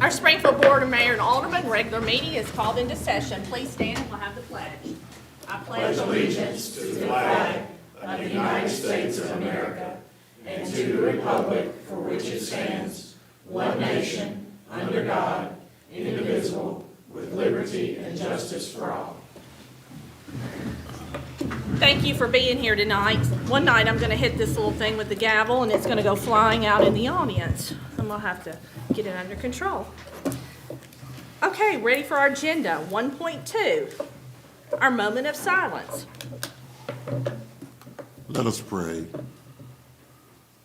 Our Springfield Board of Mayor and Aldermen regular meeting is called into session. Please stand and we'll have the pledge. I pledge allegiance to the flag of the United States of America and to the republic for which it stands, one nation, under God, indivisible, with liberty and justice for all. Thank you for being here tonight. One night I'm going to hit this little thing with the gavel and it's going to go flying out in the audience. And we'll have to get it under control. Okay, ready for our agenda. 1.2, our moment of silence. Let us pray.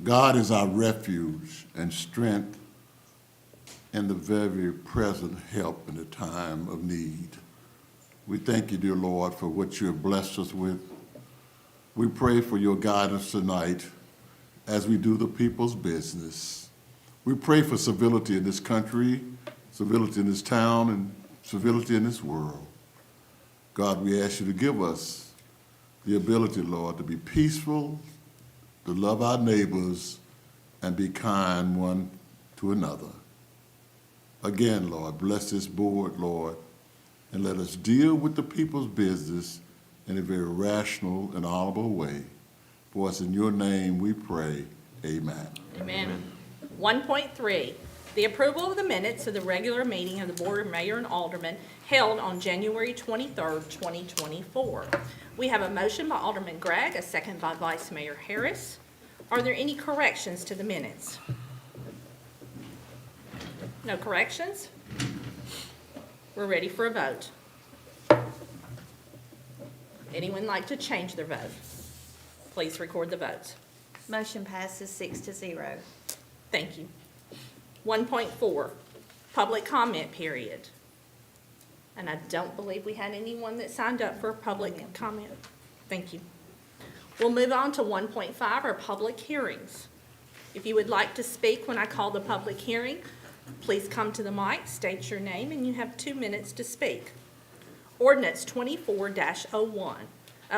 God is our refuge and strength and the very present help in the time of need. We thank you, dear Lord, for what you have blessed us with. We pray for your guidance tonight as we do the people's business. We pray for civility in this country, civility in this town, and civility in this world. God, we ask you to give us the ability, Lord, to be peaceful, to love our neighbors, and be kind one to another. Again, Lord, bless this board, Lord, and let us deal with the people's business in a very rational and honorable way. For us in your name we pray, amen. Amen. 1.3, the approval of the minutes of the regular meeting of the Board of Mayor and Aldermen held on January 23rd, 2024. We have a motion by Alderman Gregg, a second by Vice Mayor Harris. Are there any corrections to the minutes? No corrections? We're ready for a vote. Anyone like to change their vote? Please record the votes. Motion passes 6-0. Thank you. 1.4, public comment period. And I don't believe we had anyone that signed up for a public comment. Thank you. We'll move on to 1.5, our public hearings. If you would like to speak when I call the public hearing, please come to the mic, state your name, and you have 2 minutes to speak. Ordinance 24-01,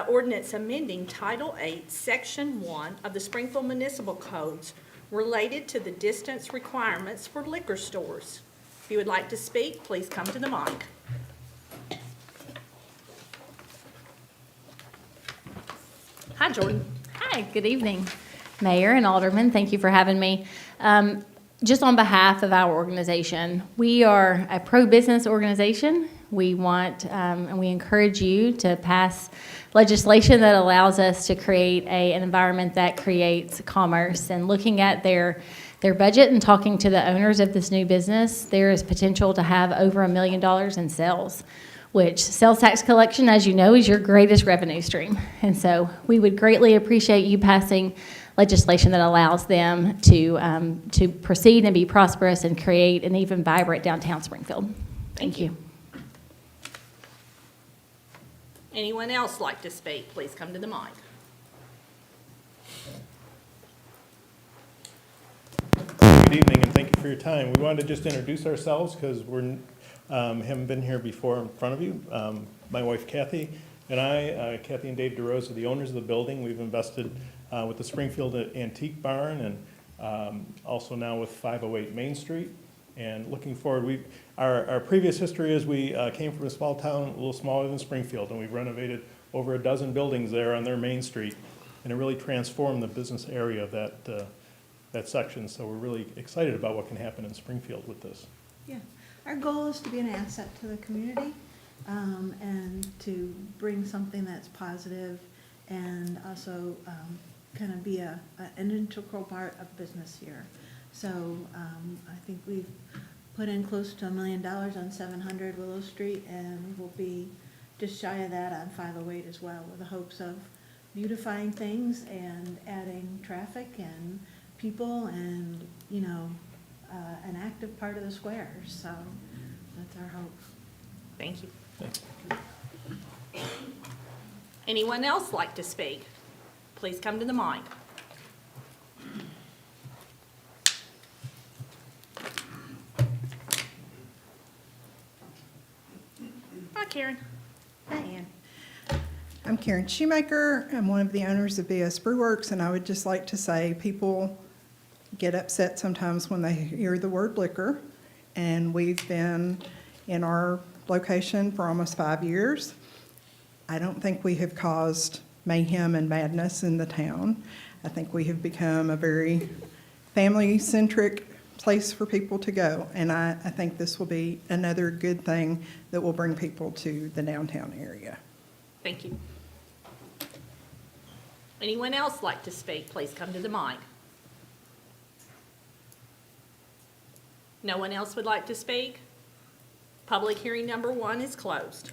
ordinance amending Title 8, Section 1 of the Springfield Municipal Codes related to the distance requirements for liquor stores. If you would like to speak, please come to the mic. Hi, Jordan. Hi, good evening, Mayor and Alderman. Thank you for having me. Just on behalf of our organization, we are a pro-business organization. We want and we encourage you to pass legislation that allows us to create an environment that creates commerce. And looking at their budget and talking to the owners of this new business, there is potential to have over $1 million in sales, which sales tax collection, as you know, is your greatest revenue stream. And so we would greatly appreciate you passing legislation that allows them to proceed and be prosperous and create an even vibrant downtown Springfield. Thank you. Anyone else like to speak? Please come to the mic. Good evening, and thank you for your time. We wanted to just introduce ourselves because we haven't been here before in front of you. My wife Kathy and I, Kathy and Dave DeRose, are the owners of the building. We've invested with the Springfield Antique Barn and also now with 508 Main Street. And looking forward, our previous history is we came from a small town, a little smaller than Springfield, and we've renovated over a dozen buildings there on their Main Street, and it really transformed the business area of that section. So we're really excited about what can happen in Springfield with this. Yeah, our goal is to be an asset to the community and to bring something that's positive and also kind of be an integral part of business here. So I think we've put in close to $1 million on 700 Willow Street, and we'll be just shy of that on 508 as well, with the hopes of beautifying things and adding traffic and people and, you know, an active part of the square. So that's our hope. Thank you. Anyone else like to speak? Please come to the mic. Hi, Karen. Hi, Ann. I'm Karen Shoemaker. I'm one of the owners of BS Brewworks, and I would just like to say people get upset sometimes when they hear the word liquor. and we've been in our location for almost 5 years. I don't think we have caused mayhem and madness in the town. I think we have become a very family-centric place for people to go, and I think this will be another good thing that will bring people to the downtown area. Thank you. Anyone else like to speak? Please come to the mic. No one else would like to speak? Public hearing number 1 is closed.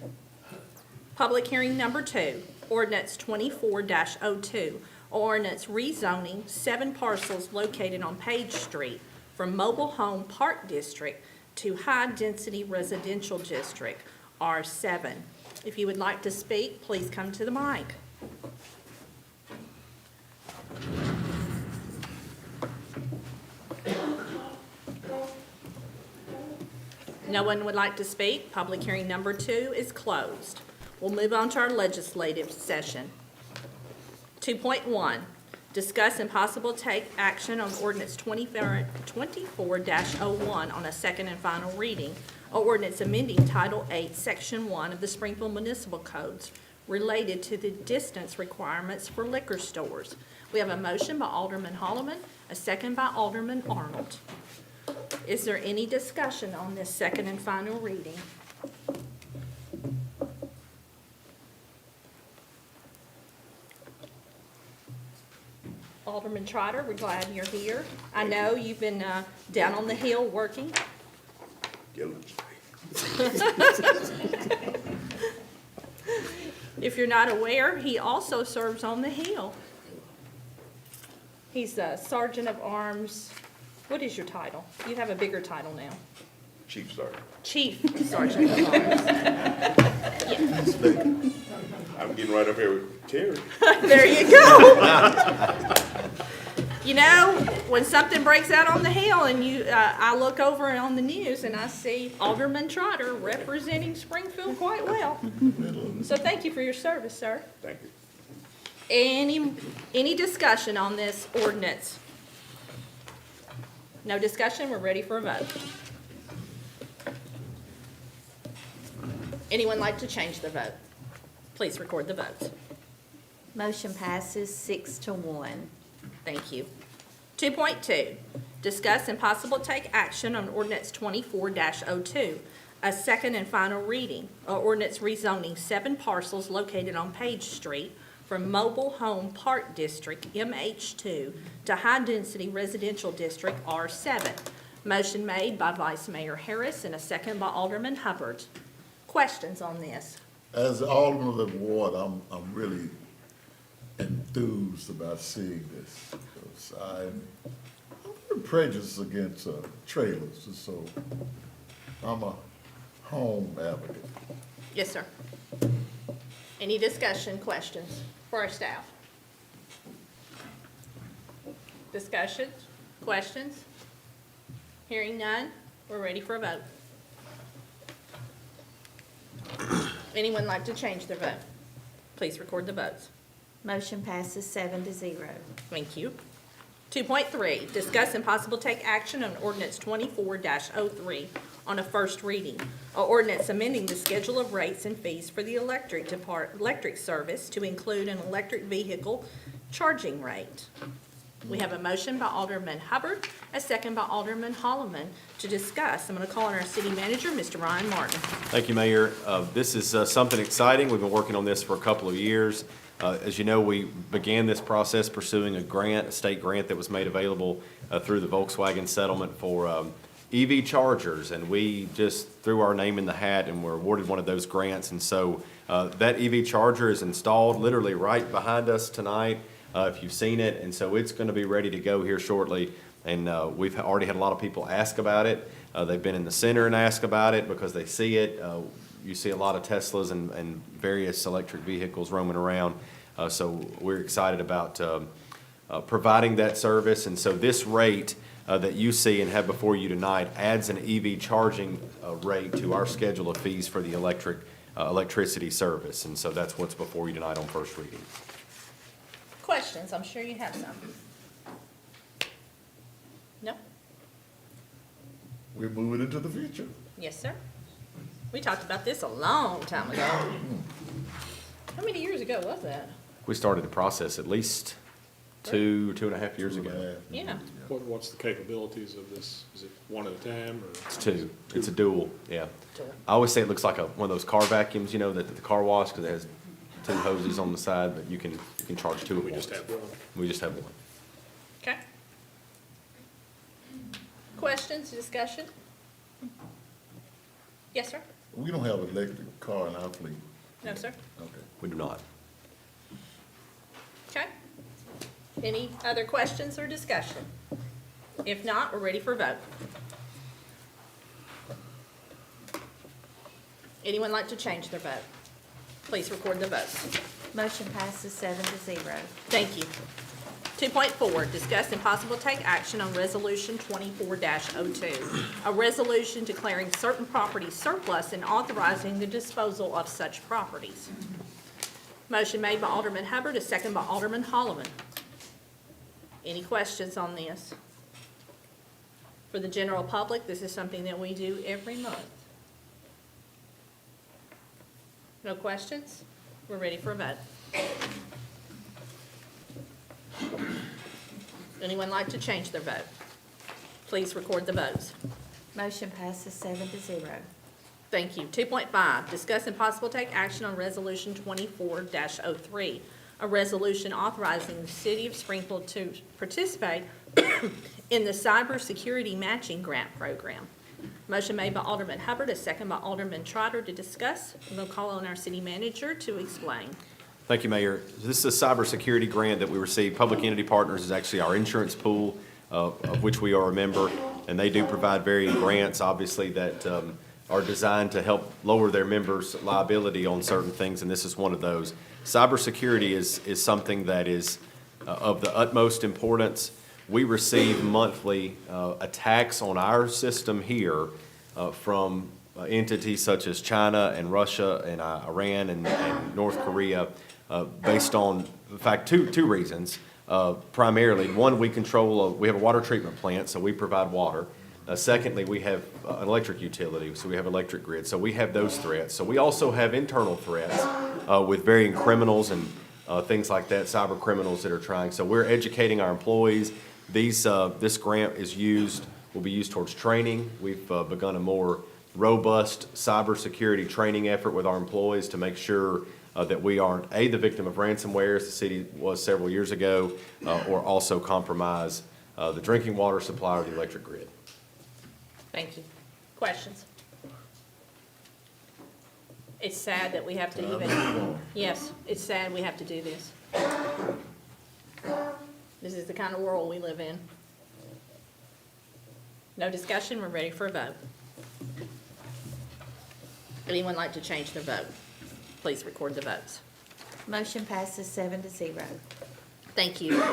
Public hearing number 2, ordinance 24-02, ordinance rezoning 7 parcels located on Page Street from Mobile Home Park District to High Density Residential District, R7. If you would like to speak, please come to the mic. No one would like to speak. Public hearing number 2 is closed. We'll move on to our legislative session. 2.1, discuss and possible take action on ordinance 24-01 on a second and final reading, or ordinance amending Title 8, Section 1 of the Springfield Municipal Codes related to the distance requirements for liquor stores. We have a motion by Alderman Holloman, a second by Alderman Arnold. Is there any discussion on this second and final reading? Alderman Trotter, we're glad you're here. I know you've been down on the hill working. If you're not aware, he also serves on the hill. He's a Sergeant of Arms. What is your title? You have a bigger title now. Chief Sergeant. Chief Sergeant of Arms. I'm getting right up here with Terry. There you go. You know, when something breaks out on the hill and I look over on the news and I see Alderman Trotter representing Springfield quite well. So thank you for your service, sir. Thank you. Any discussion on this ordinance? No discussion, we're ready for a vote. Anyone like to change their vote? Please record the votes. Motion passes 6-1. Thank you. 2.2, discuss and possible take action on ordinance 24-02, a second and final reading, or ordinance rezoning 7 parcels located on Page Street from Mobile Home Park District, MH2, to High Density Residential District, R7. Motion made by Vice Mayor Harris and a second by Alderman Hubbard. Questions on this? As the Alderman of the ward, I'm really enthused about seeing this, because I'm very prejudiced against trailers, and so I'm a home advocate. Yes, sir. Any discussion, questions for our staff? Discussions, questions? Hearing none, we're ready for a vote. Anyone like to change their vote? Please record the votes. Motion passes 7-0. Thank you. 2.3, discuss and possible take action on ordinance 24-03 on a first reading. An ordinance amending the schedule of rates and fees for the electric service to include an electric vehicle charging rate. We have a motion by Alderman Hubbard, a second by Alderman Holloman to discuss. I'm going to call on our city manager, Mr. Ryan Martin. Thank you, Mayor. This is something exciting. We've been working on this for a couple of years. As you know, we began this process pursuing a grant, a state grant that was made available through the Volkswagen settlement for EV chargers, and we just threw our name in the hat and were awarded one of those grants. And so that EV charger is installed literally right behind us tonight, if you've seen it, and so it's going to be ready to go here shortly. And we've already had a lot of people ask about it. They've been in the center and asked about it because they see it. You see a lot of Teslas and various electric vehicles roaming around. So we're excited about providing that service. And so this rate that you see and have before you tonight adds an EV charging rate to our schedule of fees for the electricity service. And so that's what's before you tonight on first reading. Questions? I'm sure you have some. No? we're moving into the future. Yes, sir. We talked about this a long time ago. How many years ago was that? We started the process at least 2.5 years ago. Yeah. What's the capabilities of this? Is it one at a time, or? It's two. It's a dual, yeah. I always say it looks like one of those car vacuums, you know, that the car wash, because it has two hoses on the side, but you can charge two at We once. just have one? We just have one. Okay. Questions, discussion? Yes, sir? We don't have an electric car in our fleet. No, sir? Okay. We do not. Okay. Any other questions or discussion? If not, we're ready for a vote. Anyone like to change their vote? Please record the vote. Motion passes 7-0. Thank you. 2.4, discuss and possible take action on Resolution 24-02, a resolution declaring certain properties surplus and authorizing the disposal of such properties. Motion made by Alderman Hubbard, a second by Alderman Holloman. Any questions on this? For the general public, this is something that we do every month. No questions? We're ready for a vote. Anyone like to change their vote? Please record the votes. Motion passes 7-0. Thank you. 2.5, discuss and possible take action on Resolution 24-03, a resolution authorizing the City of Springfield to participate in the Cybersecurity Matching Grant Program. Motion made by Alderman Hubbard, a second by Alderman Trotter to discuss. We'll call on our city manager to explain. Thank you, Mayor. This is a cybersecurity grant that we received. Public Entity Partners is actually our insurance pool, of which we are a member, and they do provide varying grants, obviously, that are designed to help lower their members' liability on certain things, and this is one of those. Cybersecurity is something that is of the utmost importance. We receive monthly attacks on our system here from entities such as China and Russia and Iran and North Korea, based on, in fact, two reasons. Primarily, one, we have a water treatment plant, so we provide water. Secondly, we have an electric utility, so we have electric grid. So we have those threats. So we also have internal threats with varying criminals and things like that, cyber criminals that are trying. So we're educating our employees. This grant will be used towards training. We've begun a more robust cybersecurity training effort with our employees to make sure that we aren't, the victim of ransomware, as the city was several years ago, or also compromise the drinking water supply or the electric grid. Thank you. Questions? It's sad that we have to yes, it's sad we have to do this. This is the kind of world we live in. No discussion, we're ready for a vote. Anyone like to change their vote? Please record the votes. Motion passes 7-0. Thank you.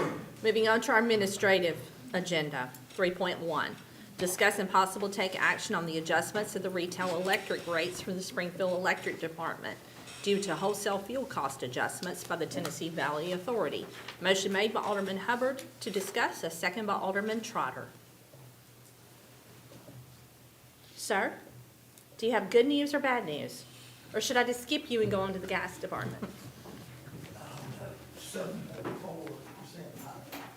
Moving on to our administrative agenda, 3.1. Discuss and possible take action on the adjustments to the retail electric rates for the Springfield Electric Department due to wholesale fuel cost adjustments by the Tennessee Valley Authority. Motion made by Alderman Hubbard to discuss, a second by Alderman Trotter. Sir, do you have good news or bad news? Or should I just skip you and go on to the gas department?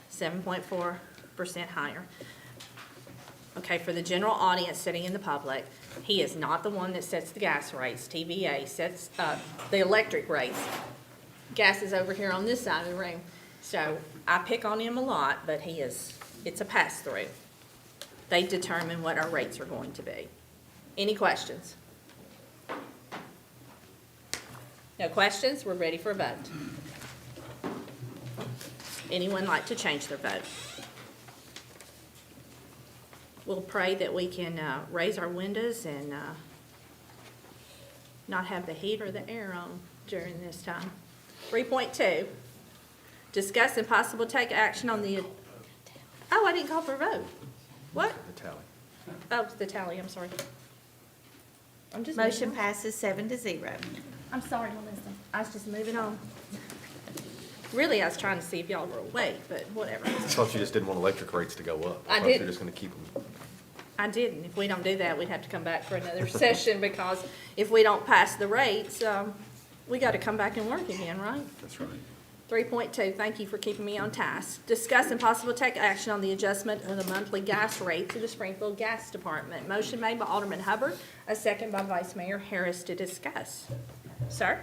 7.4% higher. Okay, for the general audience sitting in the public, he is not the one that sets the gas rates. TVA sets the electric rates. Gas is over here on this side of the room. So I pick on him a lot, but it's a pass-through. They determine what our rates are going to be. Any questions? No questions? We're ready for a vote. Anyone like to change their vote? We'll pray that we can raise our windows and not have the heat or the air on during this time. 3.2, discuss and possible take action on the, I didn't call for a vote. What? The tally. Oh, the tally, I'm sorry. I'm just Motion moving on. passes 7-0. I'm sorry, Melissa. I was just moving on. Really, I was trying to see if y'all were awake, but whatever. I thought you just didn't want electric rates to go up. I thought you did. were just going to keep them. I didn't. If we don't do that, we'd have to come back for another session, because if we don't pass the rates, we got to come back and work again, right? That's right. 3.2, thank you for keeping me on task. Discuss and possible take action on the adjustment of the monthly gas rate to the Springfield Gas Department. Motion made by Alderman Hubbard, a second by Vice Mayor Harris to discuss. Sir?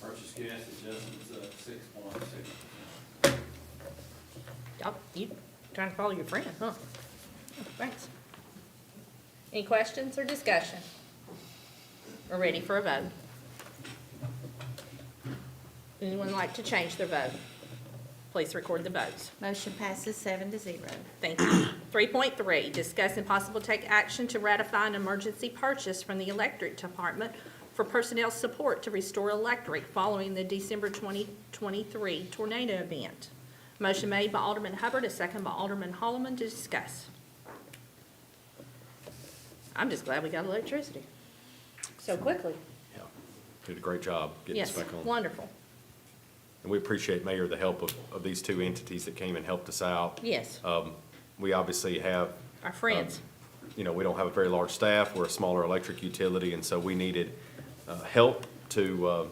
Purchase gas adjustments up 6.6%. Y'all, you trying to follow your friend, huh? Thanks. Any questions or discussion? We're ready for a vote. Anyone like to change their vote? Please record the votes. Motion passes 7-0. Thank you. 3.3, discuss and possible take action to ratify an emergency purchase from the electric department for personnel support to restore electric following the December 2023 tornado event. Motion made by Alderman Hubbard, a second by Alderman Holloman to discuss. I'm just glad we got electricity so quickly. Yeah, did a great job getting us Yes, back on. wonderful. And we appreciate, Mayor, the help of these two entities that came and helped us out. Yes, We obviously have, our friends. we don't have a very large staff. We're a smaller electric utility, and so we needed help to,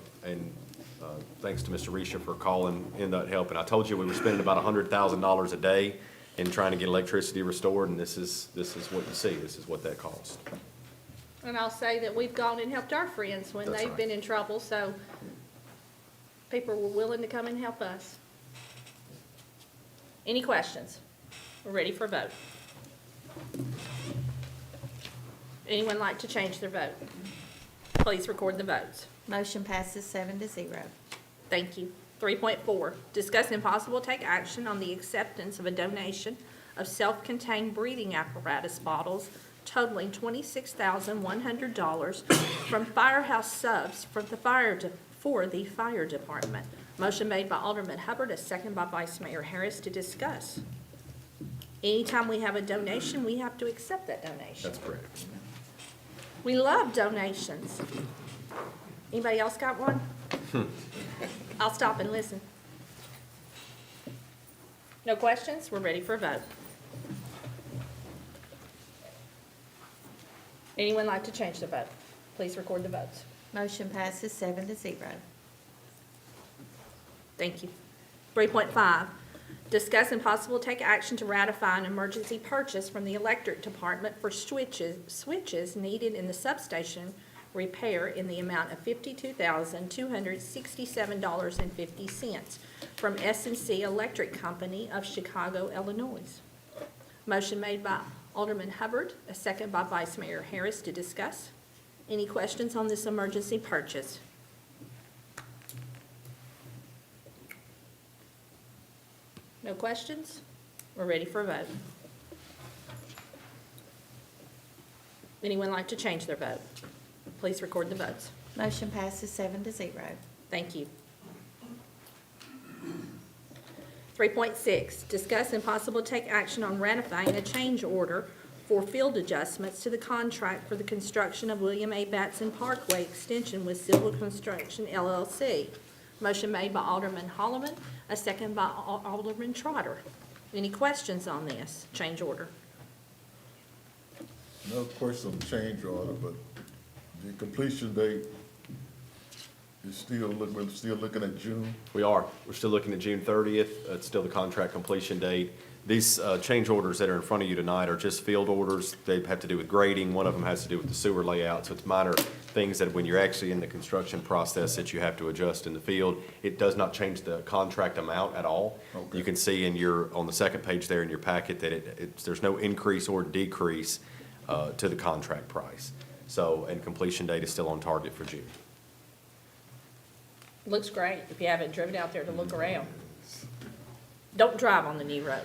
thanks to Mr. Risha for calling in that help. And I told you we were spending about $100,000 a day in trying to get electricity restored, and this is what you see. This is what that cost. And I'll say that we've gone and helped our friends when That's they've right. been in trouble, so people were willing to come and help us. Any questions? We're ready for a vote. Anyone like to change their vote? Please record the votes. Motion passes 7-0. Thank you. 3.4, discuss and possible take action on the acceptance of a donation of self-contained breathing apparatus bottles totaling $26,100 from Firehouse Subs for the fire department. Motion made by Alderman Hubbard, a second by Vice Mayor Harris to discuss. Anytime we have a donation, we have to accept that donation. That's correct. We love donations. Anybody else got one? I'll stop and listen. No questions? We're ready for a vote. Anyone like to change their vote? Please record the votes. Motion passes 7-0. Thank you. 3.5, discuss and possible take action to ratify an emergency purchase from the electric department for switches needed in the substation repair in the amount of $52,267.50 from S&C Electric Company of Chicago, Illinois. Motion made by Alderman Hubbard, a second by Vice Mayor Harris to discuss. Any questions on this emergency purchase? No questions? We're ready for a vote. Anyone like to change their vote? Please record the votes. Motion passes 7-0. Thank you. 3.6, discuss and possible take action on ratifying a change order for field adjustments to the contract for the construction of William A. Batson Parkway Extension with Civil Construction LLC. Motion made by Alderman Holloman, a second by Alderman Trotter. Any questions on this change order? No question on the change order, but the completion date is we're still looking at June. We are. We're still looking at June 30th. It's still the contract completion date. These change orders that are in front of you tonight are just field orders. They have to do with grading. One of them has to do with the sewer layout. So it's minor things that when you're actually in the construction process that you have to adjust in the field. It does not change the contract amount at all. Okay. You can see on the second page there in your packet that there's no increase or decrease to the contract price. So, and completion date is still on target for June. Looks great if you haven't driven out there to look around. Don't drive on the new road.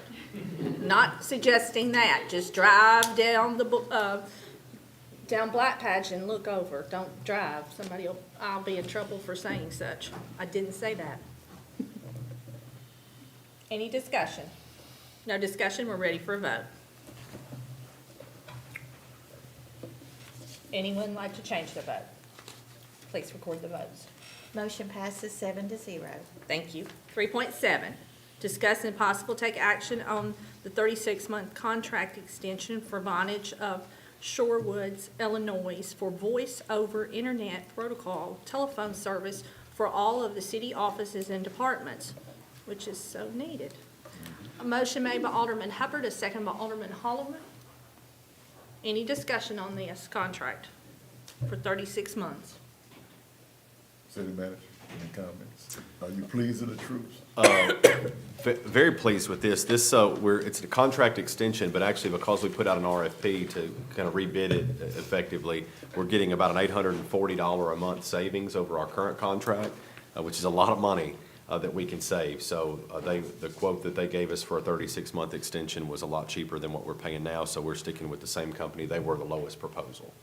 Not suggesting that. Just drive down down Black Patch and look over. Don't drive. I'll be in trouble for saying such. I didn't say that. Any discussion? No discussion, we're ready for a vote. Anyone like to change their vote? Please record the votes. Motion passes 7-0. Thank you. 3.7, Discuss and possible take action on the 36-month contract extension for Vonage of Shorewoods, Illinois for voice-over internet protocol telephone service for all of the city offices and departments, which is so needed. A motion made by Alderman Hubbard, a second by Alderman Holloman. Any discussion on this contract for 36 months? City manager, any comments? Are you pleased with the troops? Very pleased with this. It's a contract extension, but actually because we put out an RFP to kind of rebid it effectively, we're getting about an $840 a month savings over our current contract, which is a lot of money that we can save. So the quote that they gave us for a 36-month extension was a lot cheaper than what we're paying now, so we're sticking with the same company. They were the lowest proposal.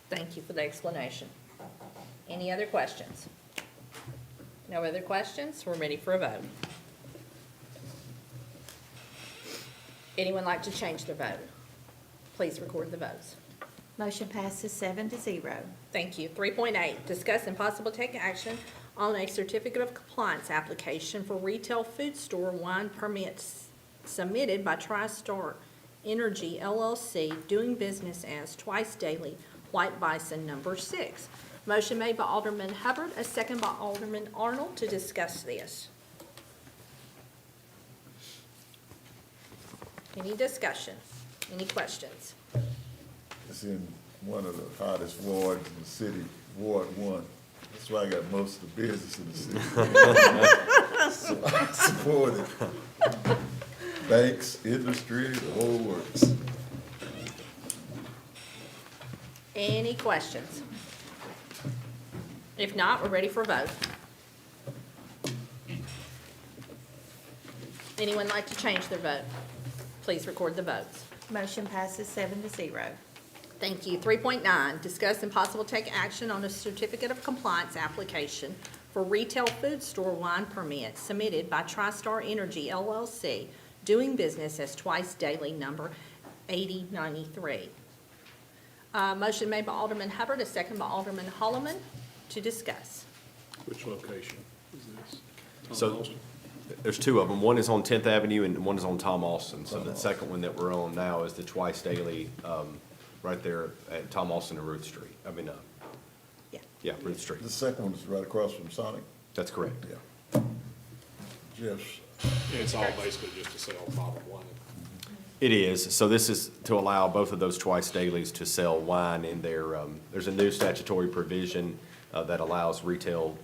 Thank you for the explanation. Any other questions? No other questions? We're ready for a vote. Anyone like to change their vote? Please record the votes. Motion passes 7-0. Thank you. 3.8, discuss and possible take action on a certificate of compliance application for retail food store wine permits submitted by TriStar Energy LLC, doing business as Twice Daily, White Bison number 6. Motion made by Alderman Hubbard, a second by Alderman Arnold to discuss this. Any discussion? Any questions? It's in one of the hottest wards in the city, Ward 1. That's why I got most of the business in the city. So I support it. Banks, industry, the whole works. Any questions? If not, we're ready for a vote. Anyone like to change their vote? Please record the votes. Motion passes 7-0. Thank you. 3.9, discuss and possible take action on a certificate of compliance application for retail food store wine permit submitted by TriStar Energy LLC, doing business as Twice Daily number 8093. Motion made by Alderman Hubbard, a second by Alderman Holloman to discuss. Which location is this? Tom So- Austin? There's two of them. One is on 10th Avenue and one is on Tom Austin. So the second one that we're on now is the Twice Daily, right there at Tom Austin and Ruth Street. Yeah, Ruth Street. The second one's right across from Sonic. That's correct. Yeah. Jeff's. It's all basically just to sell bottled wine. It is. So this is to allow both of those Twice Dailies to sell wine in their, there's a new statutory provision that allows retail,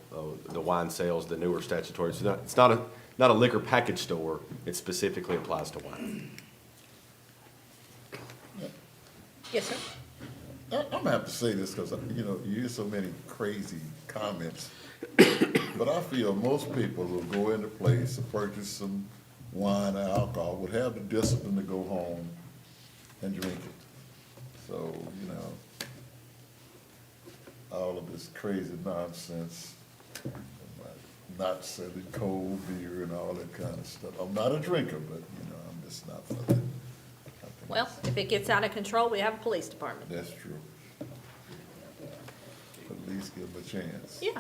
the wine sales, the newer statutory. It's not a liquor package store. It specifically applies to wine. Yes, sir. I'm gonna have to say this because, you hear so many crazy comments. But I feel most people who go into place and purchase some wine or alcohol would have the discipline to go home and drink it. So, all of this crazy nonsense, not selling cold beer and all that kind of stuff. I'm not a drinker, but, I'm just not for that. Well, if it gets out of control, we have a police department. That's true. At least give them a chance. Yeah,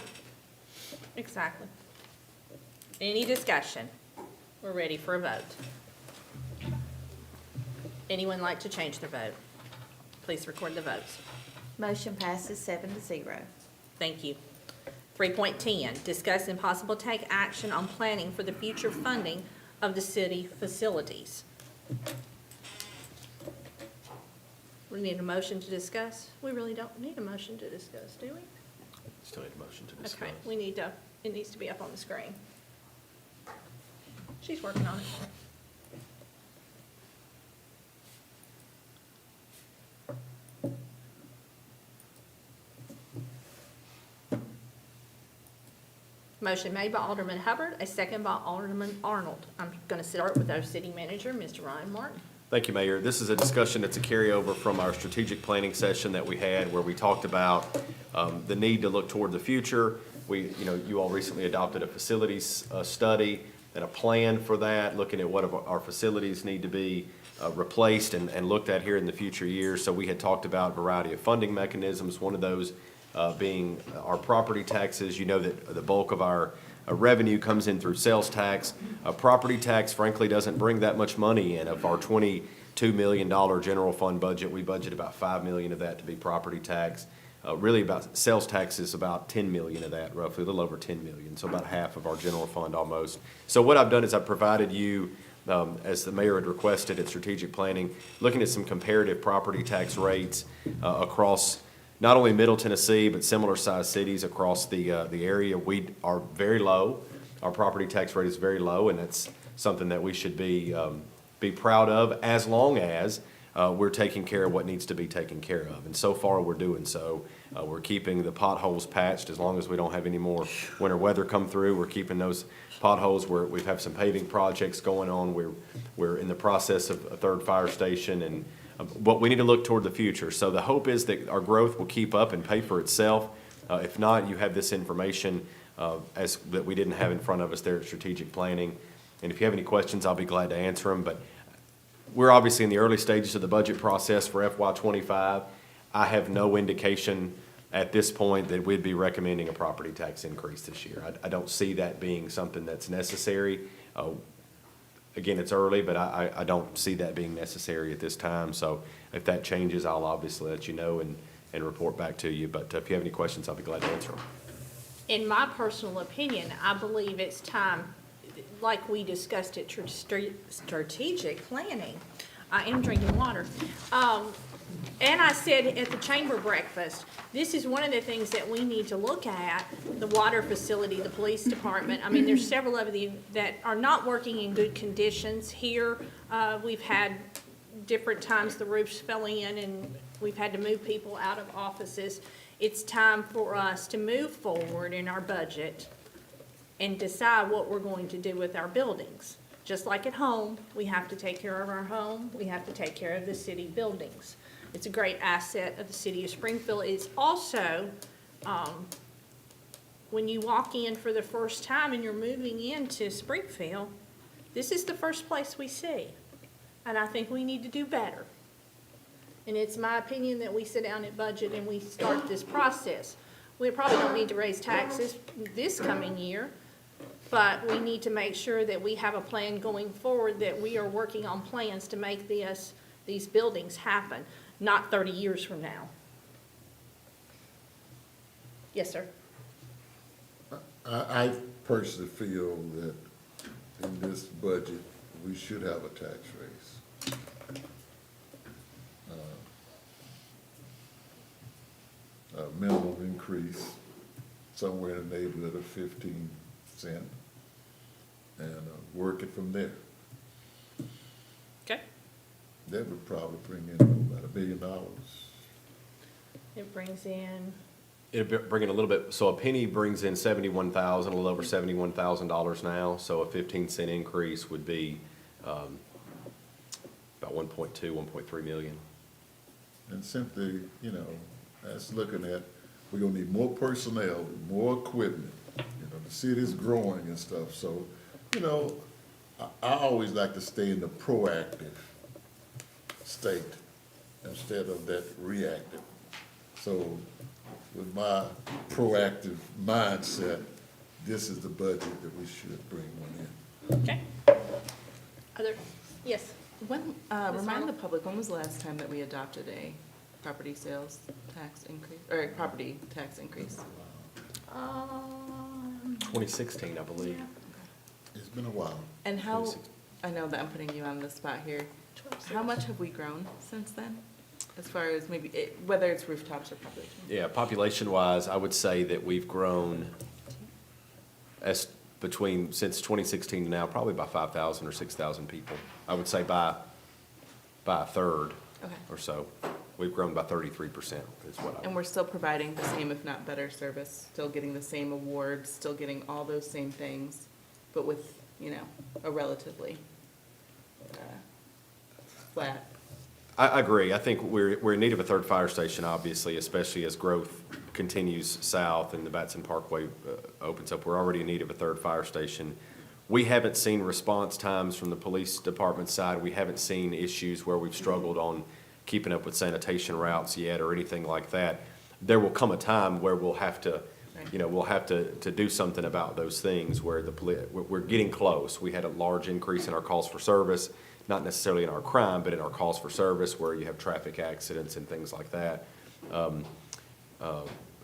exactly. Any discussion? We're ready for a vote. Anyone like to change their vote? Please record the votes. Motion passes 7-0. Thank you. 3.10, discuss and possible take action on planning for the future funding of the city facilities. We need a motion to discuss? We really don't need a motion to discuss, do we? Still need a motion to discuss. Okay, it needs to be up on the screen. She's working on it. Motion made by Alderman Hubbard, a second by Alderman Arnold. I'm going to start with our city manager, Mr. Ryan Martin. Thank you, Mayor. This is a discussion that's a carryover from our strategic planning session that we had where we talked about the need to look toward the future. You all recently adopted a facilities study and a plan for that, looking at what our facilities need to be replaced and looked at here in the future years. So we had talked about a variety of funding mechanisms, one of those being our property taxes. You know that the bulk of our revenue comes in through sales tax. Property tax frankly doesn't bring that much money in. Of our $22 million general fund budget, we budget about $5 million of that to be property tax. Really about sales tax is about 10 million of that, roughly, a little over 10 million, so about half of our general fund almost. So what I've done is I've provided you, as the mayor had requested at strategic planning, looking at some comparative property tax rates across not only Middle Tennessee, but similar sized cities across the area. We are very low. Our property tax rate is very low, and that's something that we should be proud of, as long as we're taking care of what needs to be taken care of. And so far, we're doing so. We're keeping the potholes patched as long as we don't have any more winter weather come through. We're keeping those potholes where we have some paving projects going on. We're in the process of a third fire station, and but we need to look toward the future. So the hope is that our growth will keep up and pay for itself. If not, you have this information that we didn't have in front of us there at strategic planning. And if you have any questions, I'll be glad to answer them. But we're obviously in the early stages of the budget process for FY25. I have no indication at this point that we'd be recommending a property tax increase this year. I don't see that being something that's necessary. Again, it's early, but I don't see that being necessary at this time. So if that changes, I'll obviously let you know and report back to you. But if you have any questions, I'll be glad to answer them. In my personal opinion, I believe it's time, like we discussed at strategic planning. I am drinking water. And I said at the chamber breakfast, this is one of the things that we need to look at, the water facility, the police department. I mean, there's several of them that are not working in good conditions here. We've had different times the roofs fell in and we've had to move people out of offices. It's time for us to move forward in our budget and decide what we're going to do with our buildings. Just like at home, we have to take care of our home, we have to take care of the city buildings. It's a great asset of the city of Springfield. It's also, when you walk in for the first time and you're moving into Springfield, this is the first place we see. And I think we need to do better. And it's my opinion that we sit down at budget and we start this process. We probably don't need to raise taxes this coming year, but we need to make sure that we have a plan going forward, that we are working on plans to make these buildings happen, not 30 years from now. Yes, sir. I personally feel that in this budget, we should have a tax raise. A minimum increase somewhere in the neighborhood of 15 cents and work it from there. Okay. That would probably bring in about $1 billion. It brings in, It'd bring in a little bit, so a penny brings in $71,000, a little over $71,000 now. So a 15-cent increase would be about 1.2, 1.3 million. And simply, that's looking at, we're gonna need more personnel, more equipment. The city's growing and stuff, so, I always like to stay in the proactive state instead of that reactive. So with my proactive mindset, this is the budget that we should bring one in. okay. Yes. When, Ms. remind Arnold? the public, when was the last time that we adopted a property sales tax increase, or a property tax increase? 2016, I believe. It's been a while. And how, 2016. I know that I'm putting you on the spot here, how much have we grown since then? As far as maybe, whether it's rooftops or population? Yeah, population-wise, I would say that we've grown since 2016 to now, probably by 5,000 or 6,000 people. I would say by a third Okay. or so. We've grown by 33% is what And we're still providing the same, if not better, service, still getting the same awards, still getting all those same things, but with, a relatively flat. I agree. I think we're in need of a third fire station, obviously, especially as growth continues south and the Batson Parkway opens up. We're already in need of a third fire station. We haven't seen response times from the police department side. We haven't seen issues where we've struggled on keeping up with sanitation routes yet or anything like that. There will come a time where we'll have to you know, we'll have to do something about those things where we're getting close. We had a large increase in our calls for service, not necessarily in our crime, but in our calls for service where you have traffic accidents and things like that.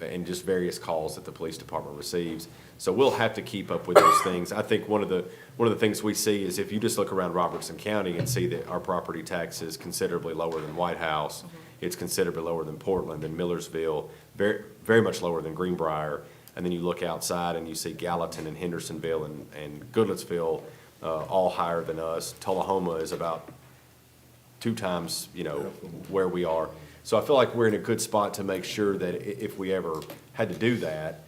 And just various calls that the police department receives. So we'll have to keep up with those things. I think one of the things we see is if you just look around Robertson County and see that our property tax is considerably lower than White House, it's considerably lower than Portland, than Millersville, very, very much lower than Greenbrier. And then you look outside and you see Gallatin and Hendersonville and Goodlettsville, all higher than us. Tullahoma is about 2 times, you know, where we are. So I feel like we're in a good spot to make sure that if we ever had to do that,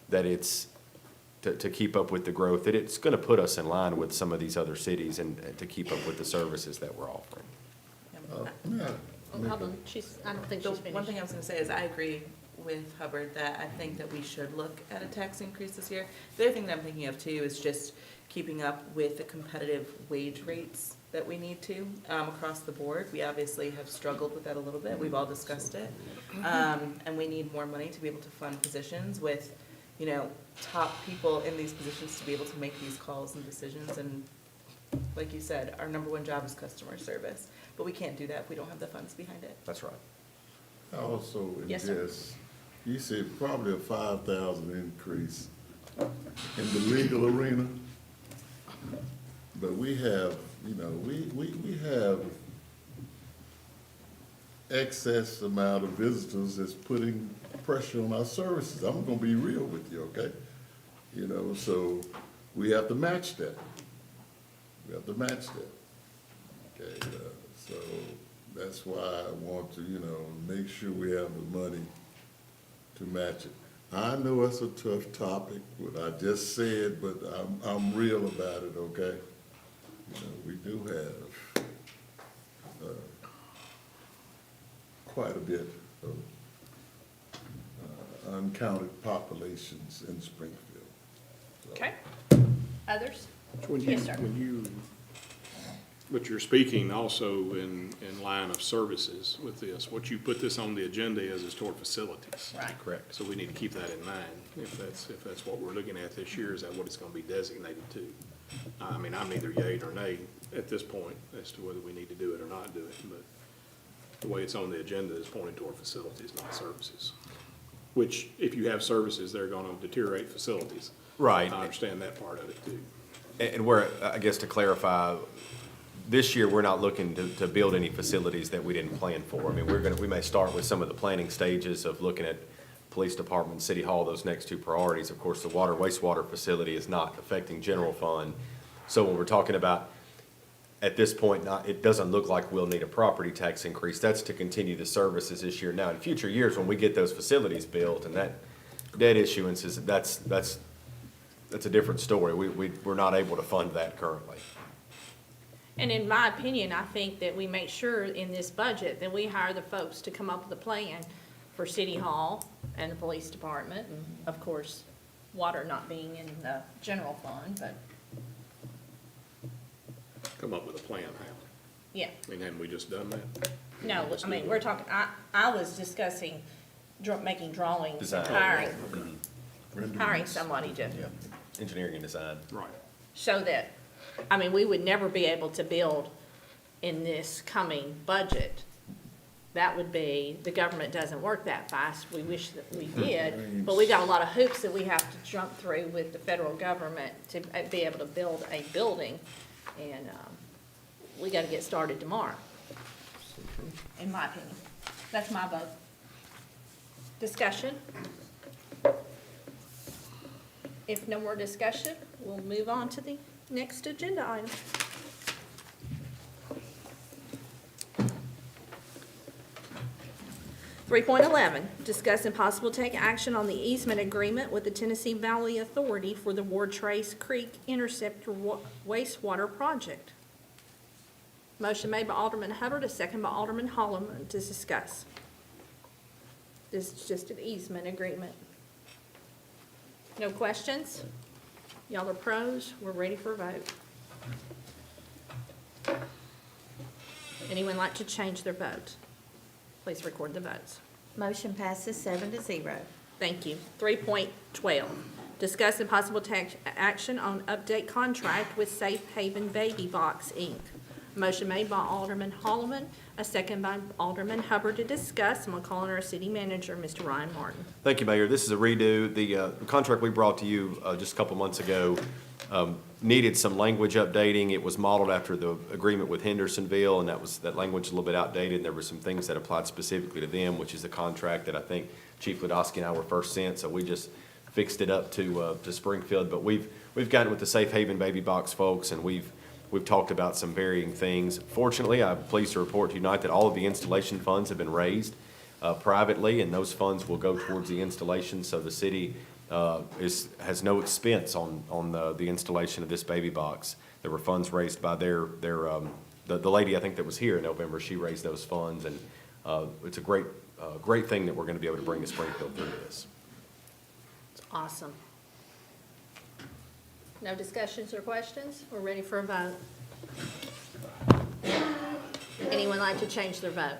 that it's to keep up with the growth, that it's going to put us in line with some of these other cities and to keep up with the services that we're offering. Yeah. Oh, hold on, I don't think The she's finished. one thing I was gonna say is I agree with Hubbard that I think that we should look at a tax increase this year. The other thing that I'm thinking of too is just keeping up with the competitive wage rates that we need to, across the board. We obviously have struggled with that a little bit. We've all discussed it. And we need more money to be able to fund positions with, you know, top people in these positions to be able to make these calls and decisions. And like you said, our number one job is customer service, but we can't do that if we don't have the funds behind it. That's right. I also Yes, sir. guess, you said probably a 5,000 increase in the legal arena. But we have, you know, we have excess amount of visitors that's putting pressure on our services. I'm gonna be real with you, okay? You know, so we have to match that. We have to match that. Okay, so that's why I want to, you know, make sure we have the money to match it. I know it's a tough topic, what I just said, but I'm real about it, okay? You know, we do have quite a bit of uncounted populations in Springfield. So, Okay. Others? When you, Yes, sir. but you're speaking also in line of services with this. What you put this on the agenda is toward facilities. Right. Correct. So we need to keep that in mind. If that's what we're looking at this year, is that what it's gonna be designated to? I mean, I'm neither yea nor nay at this point as to whether we need to do it or not do it, but the way it's on the agenda is pointing toward facilities, not services. Which, if you have services, they're gonna deteriorate facilities. Right. I understand that part of it too. And we're, I guess to clarify, this year, we're not looking to build any facilities that we didn't plan for. I mean, we may start with some of the planning stages of looking at police department, city hall, those next 2 priorities. Of course, the wastewater facility is not affecting general fund. So when we're talking about, at this point, it doesn't look like we'll need a property tax increase. That's to continue the services this year. Now, in future years, when we get those facilities built and that debt issuance is, that's a different story. We're not able to fund that currently. And in my opinion, I think that we make sure in this budget that we hire the folks to come up with a plan for City Hall and the police department, and of course, water not being in the general fund, but, Come up with a plan, how? yeah. I mean, hadn't we just done that? No, I mean, we're talking, I was discussing making drawings and Design. hiring somebody to, Engineering and design. Right. so that, I mean, we would never be able to build in this coming budget. That would be, the government doesn't work that fast. We wish that we did, but we got a lot of hoops that we have to jump through with the federal government to be able to build a building. And, we gotta get started tomorrow, in my opinion. That's my vote. Discussion? If no more discussion, we'll move on to the next agenda item. Three point 11, discuss and possible take action on the easement agreement with the Tennessee Valley Authority for the Ward Trace Creek Interceptor wastewater project. Motion made by Alderman Hubbard, a second by Alderman Holloman to discuss. This is just an easement agreement. No questions? Y'all are pros, we're ready for a vote. Anyone like to change their vote? Please record the votes. Motion passes 7-0. Thank you. 3.12, discuss and possible action on update contract with Safe Haven Baby Box, Inc. Motion made by Alderman Holloman, a second by Alderman Hubbard to discuss. I'm going to call on our city manager, Mr. Ryan Martin. Thank you, Mayor. This is a redo. The contract we brought to you just a couple months ago needed some language updating. It was modeled after the agreement with Hendersonville, and that language is a little bit outdated. There were some things that applied specifically to them, which is the contract that I think Chief Ladowski and I were first sent, so we just fixed it up to Springfield. But we've gotten with the Safe Haven Baby Box folks, and we've talked about some varying things. Fortunately, I'm pleased to report tonight that all of the installation funds have been raised privately, and those funds will go towards the installation, so the city has no expense on the installation of this baby box. There were funds raised by the lady, I think, that was here in November. She raised those funds, and it's a great thing that we're going to be able to bring to Springfield through this. It's awesome. No discussions or questions? We're ready for a vote. Anyone like to change their vote?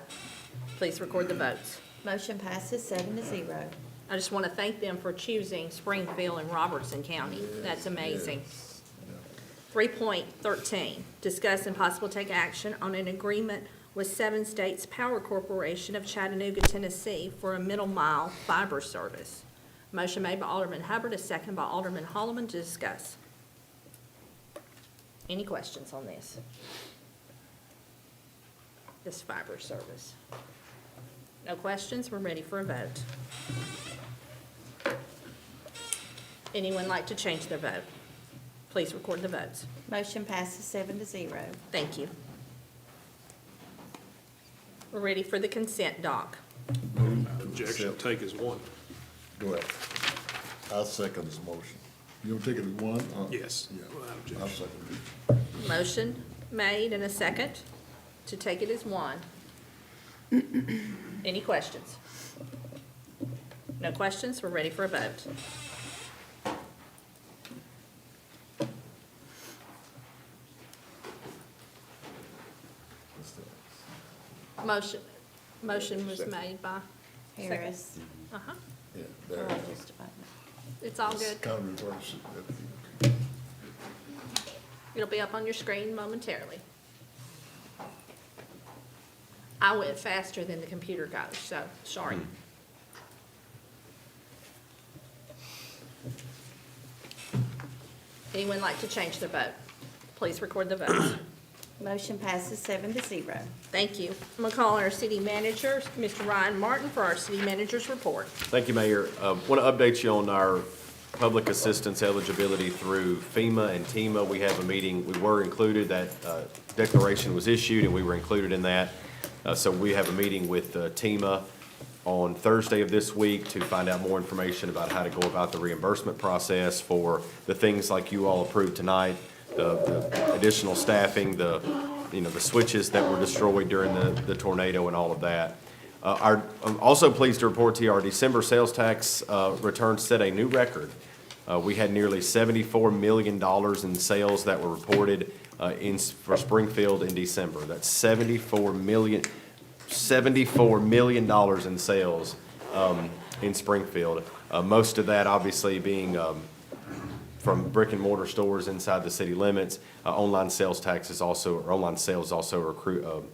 Please record the votes. Motion passes 7-0. I just want to thank them for choosing Springfield and Robertson County. That's amazing. 3.13, discuss and possible take action on an agreement with Seven States Power Corporation of Chattanooga, Tennessee for a middle mile fiber service. Motion made by Alderman Hubbard, a second by Alderman Holloman to discuss. Any questions on this fiber service? No questions? We're ready for a vote. Anyone like to change their vote? Please record the votes. Motion passes 7-0. Thank you. We're ready for the consent doc. Objection, take as one. Go ahead. I'll second this motion. You gonna take it as one? Yes. Yeah. Without I'll objection. second it. Motion made and a second to take it as one. Any questions? No questions? We're ready for a vote. Motion was made by Harris. Uh-huh. Yeah, Oh, there. just about. It's all good. Kind of reverse it. It'll be up on your screen momentarily. I went faster than the computer goes, so sorry. Anyone like to change their vote? Please record the votes. Motion passes 7-0. Thank you. I'm going to call on our city manager, Mr. Ryan Martin, for our city manager's report. Thank you, Mayor. Want to update you on our public assistance eligibility through FEMA and TEMA. We have a meeting. We were included. That declaration was issued, and we were included in that. So we have a meeting with TEMA on Thursday of this week to find out more information about how to go about the reimbursement process for the things like you all approved tonight, the additional staffing, the switches that were destroyed during the tornado and all of that. I'm also pleased to report to you our December sales tax return set a new record. We had nearly $74 million in sales that were reported for Springfield in December. That's $74 million in sales in Springfield. Most of that obviously being from brick and mortar stores inside the city limits. Online sales also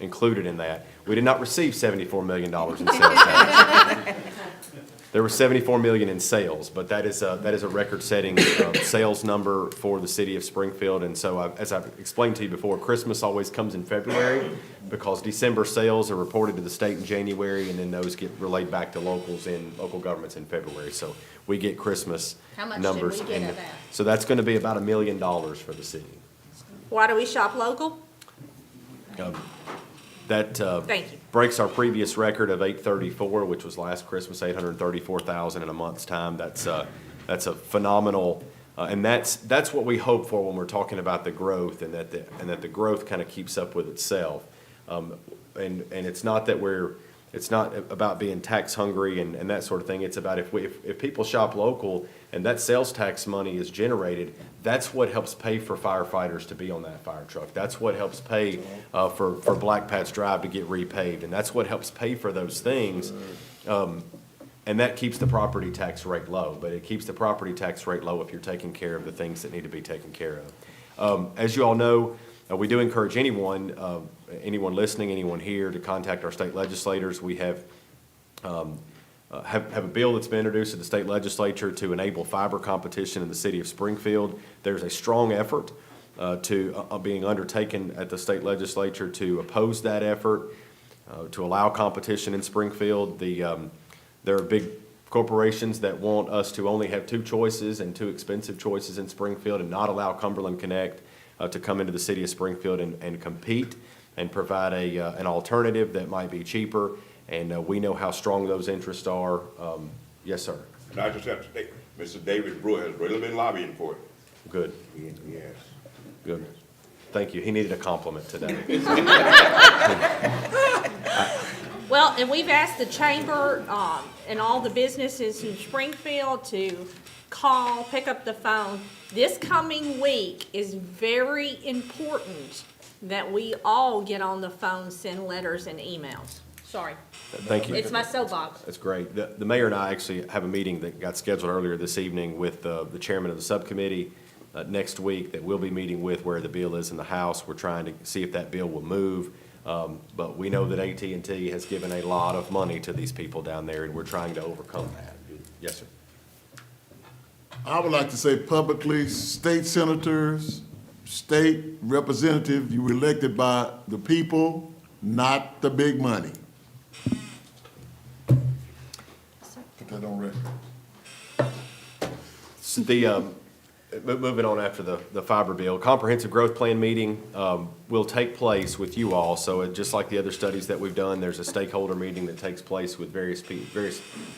included in that. We did not receive $74 million in sales tax. There were $74 million in sales, but that is a record-setting sales number for the city of Springfield. And so, as I've explained to you before, Christmas always comes in February because December sales are reported to the state in January, and then those get relayed back to local governments in February. So we get Christmas How much did numbers. we get of that? So that's going to be about $1 million for the city. Why do we shop local? That Thank you. breaks our previous record of 834, which was last Christmas, 834,000 in a month's time. That's a phenomenal, and that's what we hope for when we're talking about the growth, and that the growth kind of keeps up with itself. And it's not that it's not about being tax hungry and that sort of thing. It's about if people shop local and that sales tax money is generated, that's what helps pay for firefighters to be on that fire truck. That's what helps pay for Black Patch Drive to get repaved, and that's what helps pay for those things. And that keeps the property tax rate low, but it keeps the property tax rate low if you're taking care of the things that need to be taken care of. As you all know, we do encourage anyone listening, anyone here, to contact our state legislators. We have a bill that's been introduced to the state legislature to enable fiber competition in the city of Springfield. There's a strong effort being undertaken at the state legislature to oppose that effort, to allow competition in Springfield. There are big corporations that want us to only have two choices and two expensive choices in Springfield and not allow Cumberland Connect to come into the city of Springfield and compete and provide an alternative that might be cheaper. And we know how strong those interests are. Yes, sir. And I just have to say, Mr. David Brewer has really been lobbying for it. Good, Yes. good. Thank you. He needed a compliment today. Well, and we've asked the chamber, and all the businesses in Springfield to call, pick up the phone. This coming week is very important that we all get on the phone, send letters and emails. Sorry, Thank you. it's my soapbox. That's great. The mayor and I actually have a meeting that got scheduled earlier this evening with the chairman of the subcommittee next week that we'll be meeting with where the bill is in the House. We're trying to see if that bill will move. But we know that AT&T has given a lot of money to these people down there, and we're trying to overcome that. Yes, sir. I would like to say publicly, state senators, state representatives, you were elected by the people, not the big money. Put that on record. So moving on after the fiber bill, comprehensive growth plan meeting will take place with you all. So just like the other studies that we've done, there's a stakeholder meeting that takes place with various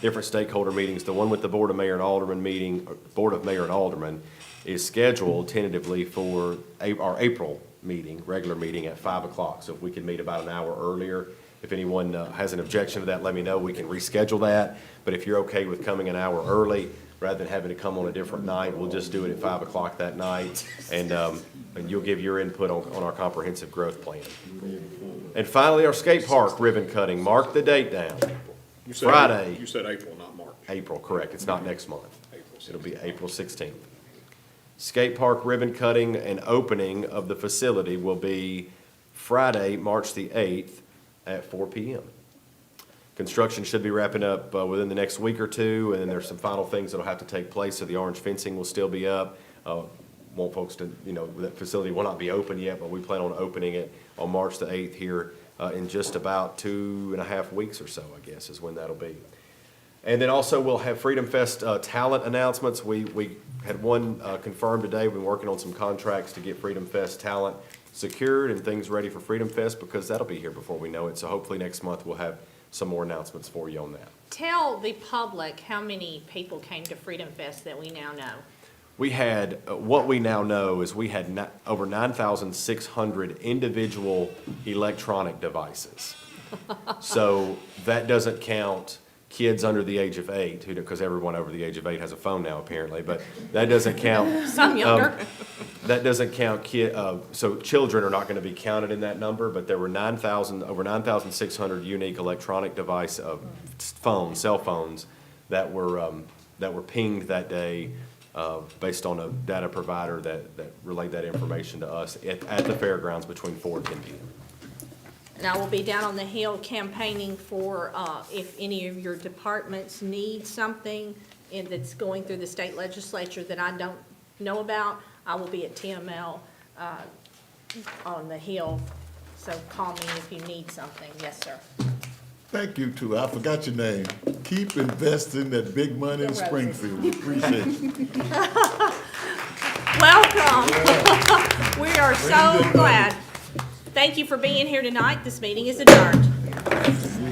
different stakeholder meetings. The one with the Board of Mayor and Alderman meeting, Board of Mayor and Alderman, is scheduled tentatively for our April meeting, regular meeting at 5 o'clock. So if we can meet about an hour earlier, if anyone has an objection to that, let me know. We can reschedule that. But if you're okay with coming an hour early, rather than having to come on a different night, we'll just do it at 5 o'clock that night, and you'll give your input on our comprehensive growth plan. And finally, our skate park ribbon cutting. Mark the date down. You said- Friday. You said April, not March. April, correct. It's not next month. April 16th. It'll be April 16th. Skate park ribbon cutting and opening of the facility will be Friday, March the 8th at 4 p.m. Construction should be wrapping up within the next week or two, and then there's some final things that'll have to take place, so the orange fencing will still be up. Want folks to, that facility will not be open yet, but we plan on opening it on March the 8th here in just about 2.5 weeks or so, I guess, is when that'll be. And then also we'll have Freedom Fest talent announcements. We had one confirmed today. We've been working on some contracts to get Freedom Fest talent secured and things ready for Freedom Fest, because that'll be here before we know it. So hopefully next month we'll have some more announcements for you on that. Tell the public how many people came to Freedom Fest that we now know. We had, what we now know is we had over 9,600 individual electronic devices. So that doesn't count kids under the age of 8, because everyone over the age of 8 has a phone now apparently, but that doesn't count. Some younger. That doesn't count so children are not going to be counted in that number, but there were over 9,600 unique electronic device cell phones that were pinged that day based on a data provider that relayed that information to us at the fairgrounds between 4 and 10 p.m. And I will be down on the Hill campaigning for, if any of your departments need something that's going through the state legislature that I don't know about, I will be at TML on the Hill. So call me if you need something. Yes, sir. Thank you, too. I forgot your name. Keep investing that big money in Roses. Springfield. We appreciate you. Welcome. We are so glad. Thank you for being here tonight. This meeting is adjourned.